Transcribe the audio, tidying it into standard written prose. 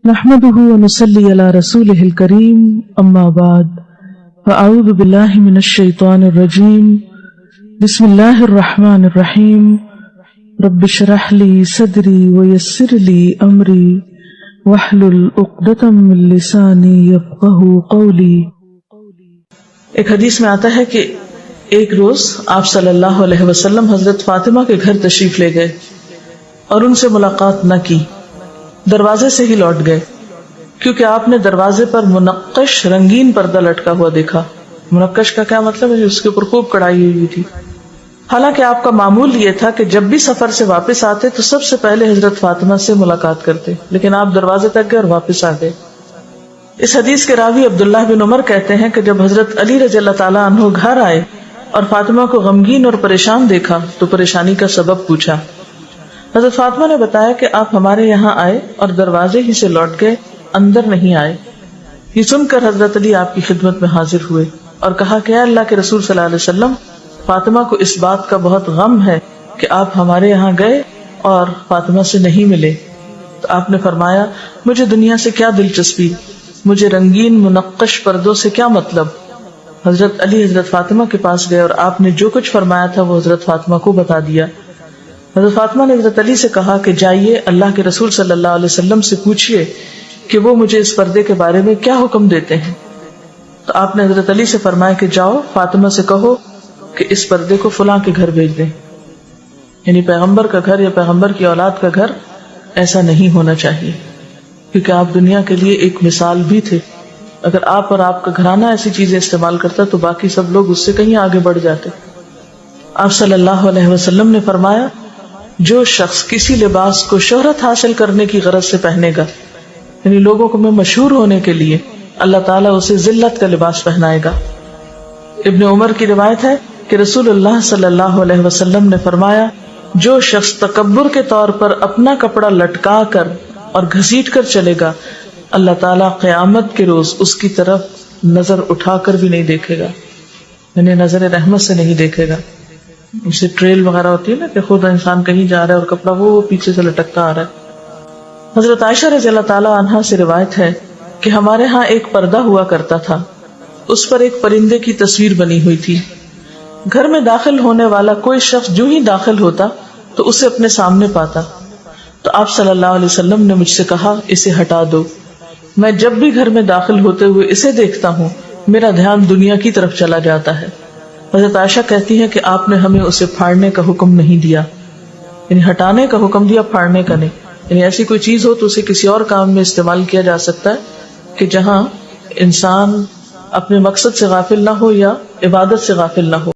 نحمده ونصلي على رسوله الكريم اما بعد فاعوذ بالله من الشيطان الرجيم بسم الله الرحمن الرحيم رب اشرح لي صدري ويسر لي امري واحلل عقدة من لساني يفقهوا قولي۔ ایک حدیث میں آتا ہے کہ ایک روز آپ صلی اللہ علیہ وسلم حضرت فاطمہ کے گھر تشریف لے گئے اور ان سے ملاقات نہ کی، دروازے سے ہی لوٹ گئے، کیونکہ آپ نے دروازے پر منقش رنگین پردہ لٹکا ہوا دیکھا۔ منقش کا کیا مطلب ہے؟ اس کے اوپر خوب کڑھائی ہوئی تھی۔ حالانکہ آپ کا معمول یہ تھا کہ جب بھی سفر سے واپس آتے تو سب سے پہلے حضرت فاطمہ سے ملاقات کرتے، لیکن آپ دروازے تک گئے اور واپس آ گئے۔ اس حدیث کے راوی عبداللہ بن عمر کہتے ہیں کہ جب حضرت علی رضی اللہ تعالیٰ عنہ گھر آئے اور فاطمہ کو غمگین اور پریشان دیکھا تو پریشانی کا سبب پوچھا۔ حضرت فاطمہ نے بتایا کہ آپ ہمارے یہاں آئے اور دروازے ہی سے لوٹ گئے، اندر نہیں آئے۔ یہ سن کر حضرت علی آپ کی خدمت میں حاضر ہوئے اور کہا کہ اے اللہ کے رسول صلی اللہ علیہ وسلم، فاطمہ کو اس بات کا بہت غم ہے کہ آپ ہمارے یہاں گئے اور فاطمہ سے نہیں ملے۔ تو آپ نے فرمایا، مجھے دنیا سے کیا دلچسپی، مجھے رنگین منقش پردوں سے کیا مطلب۔ حضرت علی حضرت فاطمہ کے پاس گئے اور آپ نے جو کچھ فرمایا تھا وہ حضرت فاطمہ کو بتا دیا۔ حضرت فاطمہ نے حضرت علی سے کہا کہ جائیے اللہ کے رسول صلی اللہ علیہ وسلم سے پوچھئے کہ وہ مجھے اس پردے کے بارے میں کیا حکم دیتے ہیں۔ تو آپ نے حضرت علی سے فرمایا کہ جاؤ فاطمہ سے کہو کہ اس پردے کو فلاں کے گھر بھیج دیں، یعنی پیغمبر کا گھر یا پیغمبر کی اولاد کا گھر ایسا نہیں ہونا چاہیے، کیونکہ آپ دنیا کے لیے ایک مثال بھی تھے۔ اگر آپ اور آپ کا گھرانہ ایسی چیزیں استعمال کرتا تو باقی سب لوگ اس سے کہیں آگے بڑھ جاتے۔ آپ صلی اللہ علیہ وسلم نے فرمایا، جو شخص کسی لباس کو شہرت حاصل کرنے کی غرض سے پہنے گا، یعنی لوگوں کو میں مشہور ہونے کے لیے، اللہ تعالیٰ اسے ذلت کا لباس پہنائے گا۔ ابن عمر کی روایت ہے کہ رسول اللہ صلی اللہ علیہ وسلم نے فرمایا، جو شخص تکبر کے طور پر اپنا کپڑا لٹکا کر اور گھسیٹ کر چلے گا، اللہ تعالیٰ قیامت کے روز اس کی طرف نظر اٹھا کر بھی نہیں دیکھے گا، یعنی نظر رحمت سے نہیں دیکھے گا۔ جیسے ٹریل وغیرہ ہوتی ہے نا کہ خود انسان کہیں جا رہا ہے اور کپڑا وہ پیچھے سے لٹکتا آ رہا ہے۔ حضرت عائشہ رضی اللہ تعالیٰ عنہا سے روایت ہے کہ ہمارے ہاں ایک پردہ ہوا کرتا تھا، اس پر ایک پرندے کی تصویر بنی ہوئی تھی۔ گھر میں داخل ہونے والا کوئی شخص جو ہی داخل ہوتا تو اسے اپنے سامنے پاتا، تو آپ صلی اللہ علیہ وسلم نے مجھ سے کہا، اسے ہٹا دو۔ میں جب بھی گھر میں داخل ہوتے ہوئے اسے دیکھتا ہوں میرا دھیان دنیا کی طرف چلا جاتا ہے۔ حضرت عائشہ کہتی ہے کہ آپ نے ہمیں اسے پھاڑنے کا حکم نہیں دیا، یعنی ہٹانے کا حکم دیا، پھاڑنے کا نہیں۔ یعنی ایسی کوئی چیز ہو تو اسے کسی اور کام میں استعمال کیا جا سکتا ہے کہ جہاں انسان اپنے مقصد سے غافل نہ ہو یا عبادت سے غافل نہ ہو۔